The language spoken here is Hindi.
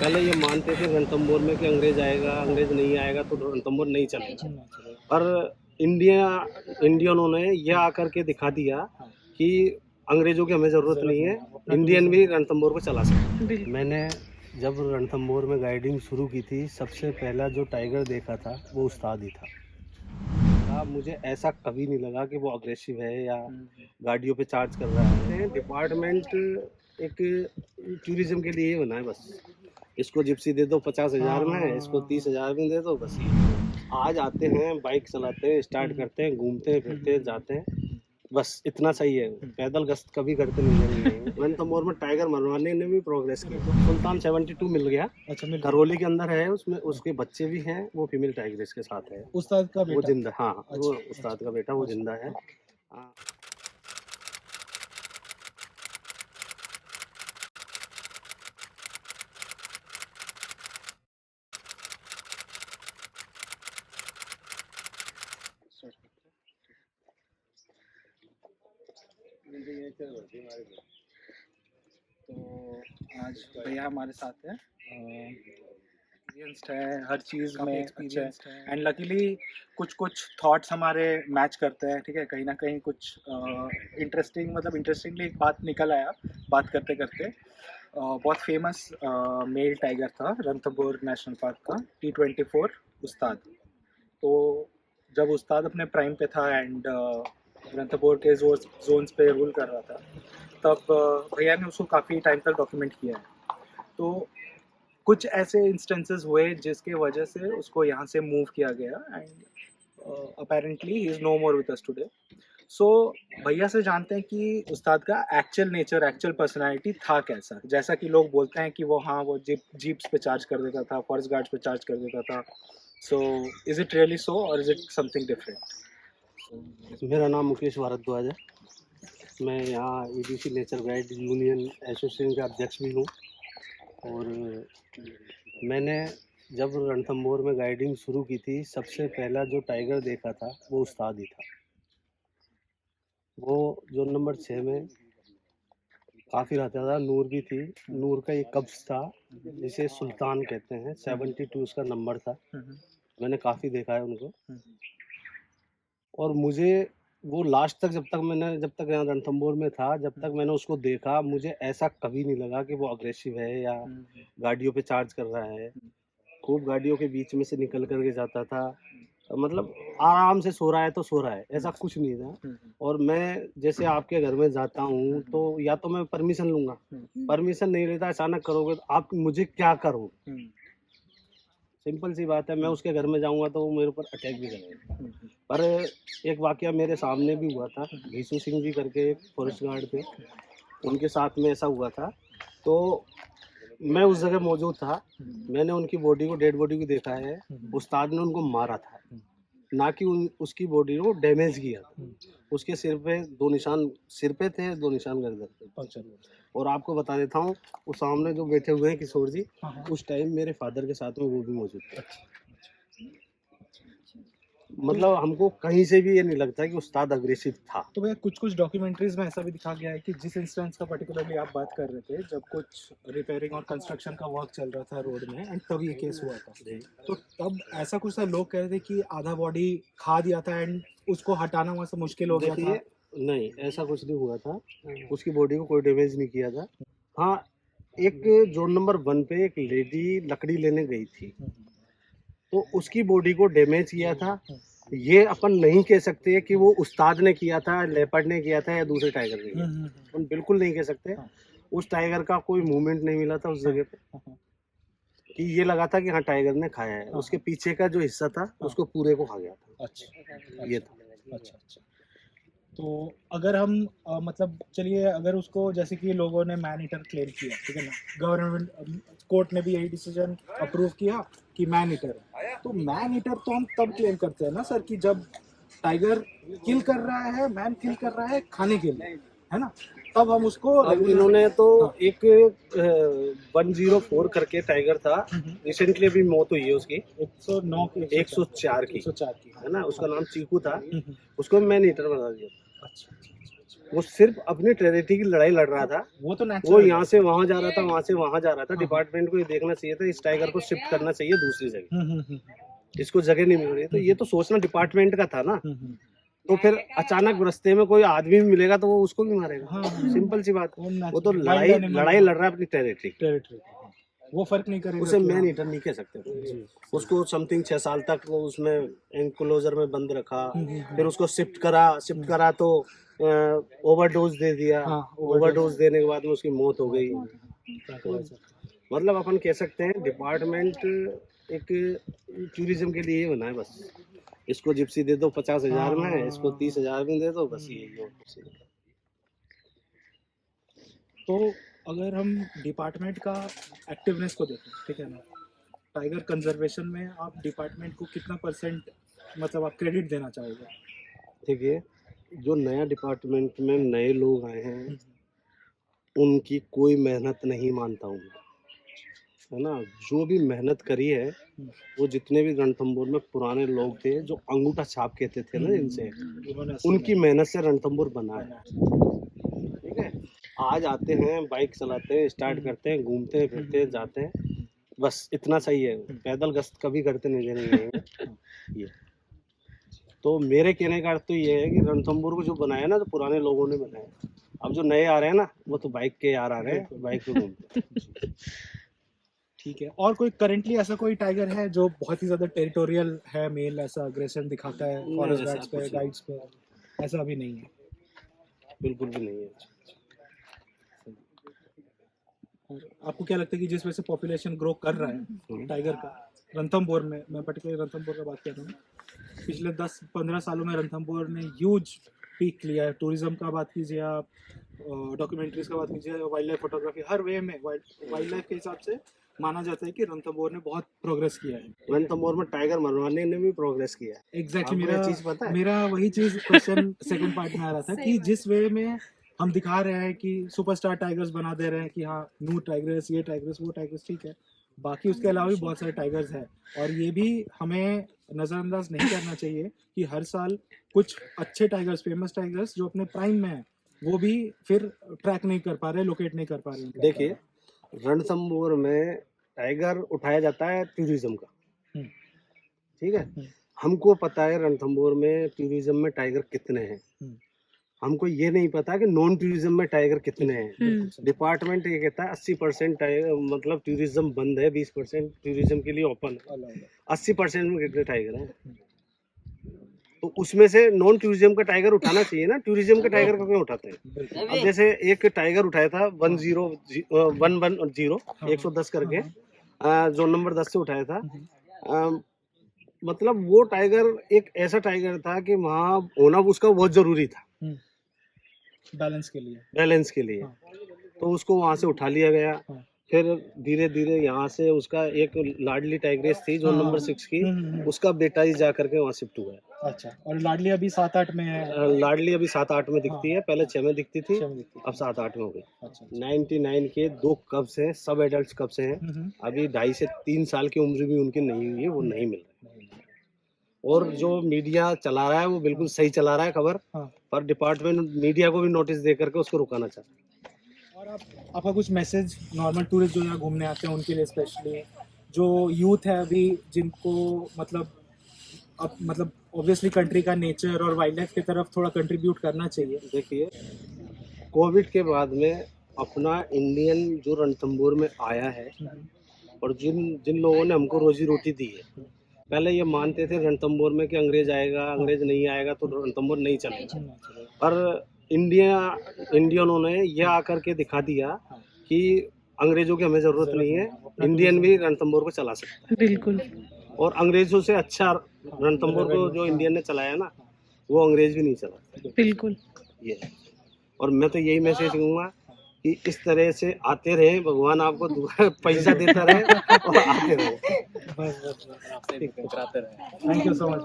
पहले ये मानते थे रणथंभौर में कि अंग्रेज आएगा, अंग्रेज नहीं आएगा तो रणथंभौर नहीं चलेगा। पर इंडिया इंडियनों ने यह आकर के दिखा दिया कि अंग्रेजों की हमें ज़रूरत नहीं है, इंडियन भी रणथंभौर को चला सकते। मैंने जब रणथंभौर में गाइडिंग शुरू की थी, सबसे पहला जो टाइगर देखा था वो उस्ताद ही था। मुझे ऐसा कभी नहीं लगा कि वो अग्रेसिव है या गाड़ियों पे चार्ज कर रहा है। डिपार्टमेंट एक टूरिज्म के लिए ही बना है बस। इसको जिप्सी दे दो 50,000 में, इसको 30,000 में दे दो बस। आज आते हैं, बाइक चलाते हैं, स्टार्ट करते हैं, घूमते हैं, फिरते हैं, जाते हैं, बस इतना सही है। पैदल गश्त कभी करते नहीं है। रणथंभौर में टाइगर मरवाने ने भी प्रोग्रेस की। सुल्तान 72 मिल गया। अच्छा, करौली के अंदर है, उसमें उसके बच्चे भी हैं, वो फीमेल टाइगर इसके साथ है। उस्ताद का बेटा वो जिंदा, हाँ अच्छा, वो उस्ताद का बेटा वो जिंदा है। तो आज भैया हमारे साथ है, एक्सपीरियंस्ड है हर चीज़ में, एक्सपीरियंस्ड है एंड लकीली कुछ थॉट्स हमारे मैच करते हैं। ठीक है, कहीं ना कहीं कुछ इंटरेस्टिंगली एक बात निकल आया बात करते करते। बहुत फेमस मेल टाइगर था रणथंभौर नेशनल पार्क का, T24 उस्ताद। तो जब उस्ताद अपने प्राइम पे था एंड रणथंभौर के जोन्स पे रूल कर रहा था, तब भैया ने उसको काफ़ी टाइम तक डॉक्यूमेंट किया है। तो कुछ ऐसे इंस्टेंसेस हुए जिसके वजह से उसको यहाँ से मूव किया गया and apparently he is no more with us today. So भैया से जानते हैं कि उस्ताद का एक्चुअल नेचर, एक्चुअल पर्सनालिटी था कैसा। जैसा कि लोग बोलते हैं कि वो हाँ वो जीप्स पे चार्ज कर देता था, फॉरेस्ट गार्ड्स पे चार्ज कर देता था। So is it really so और इज इट समथिंग डिफरेंट? मेरा नाम मुकेश भारद्वाज है। मैं यहाँ EDC nature guide union association का अध्यक्ष भी हूँ। और मैंने जब रणथंभौर में गाइडिंग शुरू की थी, सबसे पहला जो टाइगर देखा था वो उस्ताद ही था। वो जोन नंबर 6 में काफ़ी रहता था, नूर भी थी। नूर का एक कब्ज था जिसे सुल्तान कहते हैं, 72 उसका नंबर था। मैंने काफ़ी देखा है उनको। और मुझे वो लास्ट तक जब तक यहाँ रणथंभौर में था, जब तक मैंने उसको देखा, मुझे ऐसा कभी नहीं लगा कि वो अग्रेसिव है या गाड़ियों पे चार्ज कर रहा है। खूब गाड़ियों के बीच में से निकल करके जाता था, मतलब आराम से सो रहा है तो सो रहा है, ऐसा कुछ नहीं था। और मैं जैसे आपके घर में जाता हूँ तो या तो मैं परमिशन लूंगा, परमिशन नहीं लेता, अचानक करोगे तो आप मुझे क्या करोगे। सिंपल सी बात है, मैं उसके घर में जाऊंगा तो वो मेरे ऊपर अटैक भी करेगा। पर एक वाकया मेरे सामने भी हुआ था, भीसू सिंह जी करके फॉरेस्ट गार्ड थे, उनके साथ में ऐसा हुआ था। तो मैं उस जगह मौजूद था, मैंने उनकी बॉडी को, डेड बॉडी को देखा है। उस्ताद ने उनको मारा था, ना कि उसकी बॉडी को डैमेज किया था। उसके सिर पे 2 निशान, सिर पे थे, 2 निशान गर्दन पे। और आपको बता देता हूँ, वो सामने जो बैठे हुए हैं किशोर जी, उस टाइम मेरे फादर के साथ में वो भी मौजूद थे। मतलब हमको कहीं से भी ये नहीं लगता कि उस्ताद अग्रेसिव था। तो भैया कुछ डॉक्यूमेंट्रीज में ऐसा भी दिखा गया है कि जिस इंस्टेंस का पर्टिकुलरली आप बात कर रहे थे, जब कुछ रिपेयरिंग और कंस्ट्रक्शन का वर्क चल रहा था रोड में एंड तब ये केस हुआ था। तो तब ऐसा कुछ था, लोग कह रहे थे कि आधा बॉडी खा दिया था एंड उसको हटाना वहाँ से मुश्किल हो गया था। नहीं, ऐसा कुछ नहीं हुआ था, उसकी बॉडी को कोई डैमेज नहीं किया था। हाँ, एक जोन नंबर 1 पे एक लेडी लकड़ी लेने गई थी, तो उसकी बॉडी को डैमेज किया था। ये अपन नहीं कह सकते कि वो उस्ताद ने किया था, लेपर्ड ने किया था या दूसरे टाइगर ने किया था। अपन बिल्कुल नहीं कह सकते। उस टाइगर का कोई मूवमेंट नहीं मिला था उस जगह पे कि ये लगा था कि हाँ टाइगर ने खाया है। उसके पीछे का जो हिस्सा था उसको पूरे को खा गया था। अच्छा, ये था। अच्छा। तो अगर हम मतलब चलिए, अगर उसको जैसे कि लोगों ने मैन ईटर क्लेम किया, ठीक है ना, गवर्नमेंट कोर्ट ने भी यही डिसीजन अप्रूव किया कि मैन ईटर है। तो मैन ईटर तो हम तब क्लेम करते हैं ना सर कि जब टाइगर किल कर रहा है, मैन किल कर रहा है खाने के लिए, है ना, तब हम उसको। अब इन्होंने तो एक 104 करके टाइगर था, रिसेंटली अभी मौत हुई है उसकी 109 की 104 की, 104 की, है ना, उसका नाम चीकू था, उसको मैन ईटर बना दिया। अच्छा। वो सिर्फ अपनी टेरिटरी की लड़ाई लड़ रहा था। वो तो वो नेचुरल यहाँ से वहां जा रहा था, वहां से वहां जा रहा था। हाँ। डिपार्टमेंट को ये देखना चाहिए था, इस टाइगर को शिफ्ट करना चाहिए दूसरी जगह, हम्म। इसको जगह नहीं मिल रही। तो ये तो सोचना डिपार्टमेंट का था ना। हम्म। तो फिर अचानक रास्ते में कोई आदमी भी मिलेगा तो वो उसको भी मारेगा। हाँ, सिंपल सी बात। वो वो तो natural, लड़ाई wild animal लड़ाई है। लड़ रहा है अपनी टेरिटरी। टेरिटरी वो फर्क नहीं करेगा उसे कि मैन हाँ, ईटर नहीं कह सकते। जी। उसको समथिंग 6 साल तक वो उसमें एनक्लोजर में बंद रखा। हम्म। फिर उसको शिफ्ट करा तो ओवरडोज दे दिया। हाँ, ओवरडोज देने के बाद में उसकी मौत हो गई। तो मतलब अपन कह सकते हैं डिपार्टमेंट एक टूरिज्म के लिए ही बना है बस। इसको जिप्सी दे दो 50,000 में, इसको 30,000 में दे दो, बस यही हो। तो अगर हम डिपार्टमेंट का एक्टिवनेस को देखें, ठीक है ना, टाइगर कंजर्वेशन में आप डिपार्टमेंट को कितना परसेंट मतलब आप क्रेडिट देना चाहोगे? देखिए, जो नया डिपार्टमेंट में नए लोग आए हैं, उनकी कोई मेहनत नहीं मानता हूँ मैं, है ना। जो भी मेहनत करी है, वो जितने भी रणथंभौर में पुराने लोग थे जो अंगूठा छाप कहते थे ना इनसे, उनकी मेहनत से रणथंभौर बना है। ठीक है, आज आते हैं, बाइक चलाते हैं, स्टार्ट करते हैं, घूमते हैं, फिरते हैं, जाते हैं, बस इतना सही है। पैदल गश्त कभी करते नहीं देंगे ये। तो मेरे कहने का अर्थ तो ये है कि रणथंभौर को जो बनाया ना, तो पुराने लोगों ने बनाया। अब जो नए आ रहे हैं ना, वो तो बाइक के यार आ रहे हैं, बाइक पे घूमते हैं। ठीक है, और कोई करंटली ऐसा कोई टाइगर है जो बहुत ही ज्यादा टेरिटोरियल है, मेल ऐसा अग्रेशन दिखाता है नहीं, फॉरेस्ट ऐसा गार्ड्स पे, कुछ नहीं। गाइड्स पे? ऐसा अभी नहीं है। बिल्कुल भी नहीं है। और आपको क्या लगता है कि जिस वजह से पॉपुलेशन ग्रो कर रहा है टाइगर का रणथंभौर में, मैं पर्टिकुलर रणथंभौर का बात कर रहा हूँ, पिछले 10-15 सालों में रणथंभौर ने ह्यूज पीक लिया है। टूरिज्म का बात कीजिए आप, डॉक्यूमेंट्रीज का बात कीजिए, वाइल्ड लाइफ फोटोग्राफी, हर वे में वाइल्ड लाइफ के हिसाब से माना जाता है कि रणथंभौर ने बहुत प्रोग्रेस किया है। रणथंभौर में टाइगर मरवाने ने भी प्रोग्रेस किया है। एग्जैक्टली आपको ये चीज पता है? मेरा वही चीज क्वेश्चन सेकंड पार्ट में आ रहा था कि जिस वे में हम दिखा रहे हैं कि सुपरस्टार टाइगर्स बना दे रहे हैं कि हाँ न्यू टाइगर्स, ये टाइगर्स, वो टाइगर्स, ठीक है, बाकी उसके अलावा भी बहुत सारे टाइगर्स हैं। और ये भी हमें नज़रअंदाज नहीं करना चाहिए कि हर साल कुछ अच्छे टाइगर्स, फेमस टाइगर्स जो अपने प्राइम में हैं, वो भी फिर ट्रैक नहीं कर पा रहे, लोकेट नहीं कर पा रहे। देखिए, रणथंभौर में टाइगर उठाया जाता है टूरिज्म का, ठीक है। हमको पता है रणथंभौर में टूरिज्म में टाइगर कितने हैं। हमको ये नहीं पता कि नॉन टूरिज्म में टाइगर कितने हैं। डिपार्टमेंट ये कहता है 80% मतलब टूरिज्म बंद है, 20% टूरिज्म के लिए ओपन है। 80% में कितने टाइगर हैं? तो उसमें से नॉन टूरिज्म का टाइगर उठाना चाहिए ना, टूरिज्म का टाइगर क्यों उठाते हैं? अब जैसे एक टाइगर उठाया था 110 करके, जोन नंबर 10 से उठाया था। मतलब वो टाइगर एक ऐसा टाइगर था कि वहाँ होना उसका बहुत जरूरी था, बैलेंस के लिए। तो उसको वहां से उठा लिया गया। फिर धीरे धीरे यहाँ से उसका एक लाडली टाइग्रेस थी जो नंबर 6 की, उसका बेटा ही जा करके वहाँ शिफ्ट हुआ है। अच्छा, और लाडली अभी 7-8 में है? लाडली अभी 7-8 में दिखती है, पहले 6 में दिखती थी, अब 7-8 में हो गई। अच्छा। 99 के 2 कब्स हैं, सब एडल्ट कब्स हैं। अभी 2.5 से 3 साल की उम्र भी उनकी नहीं हुई है, वो नहीं मिल रही। और जो मीडिया चला रहा है वो बिल्कुल सही चला रहा है खबर, पर डिपार्टमेंट मीडिया को भी नोटिस दे करके उसको रुकाना चाहता है। और आपका कुछ मैसेज नॉर्मल टूरिस्ट जो यहाँ घूमने आते हैं उनके लिए, स्पेशली जो यूथ है अभी, जिनको मतलब ऑब्वियसली कंट्री का नेचर और वाइल्ड लाइफ की तरफ थोड़ा कंट्रीब्यूट करना चाहिए? देखिए, कोविड के बाद में अपना इंडियन जो रणथंभौर में आया है और जिन लोगों ने हमको रोजी रोटी दी है, पहले ये मानते थे रणथंभौर में कि अंग्रेज आएगा, अंग्रेज नहीं आएगा तो रणथंभौर नहीं चलेगा। पर इंडियनों ने यह आकर के दिखा दिया कि अंग्रेजों की हमें जरूरत नहीं है, इंडियन भी रणथंभौर को चला सकता है। बिल्कुल। और अंग्रेजों से अच्छा रणथंभौर को जो इंडियन ने चलाया ना, वो अंग्रेज भी नहीं चला। बिल्कुल ये, और मैं तो यही मैसेज दूंगा कि इस तरह से आते रहे, भगवान आपको पैसा देता रहे और आते रहे। बस थैंक यू सो मच।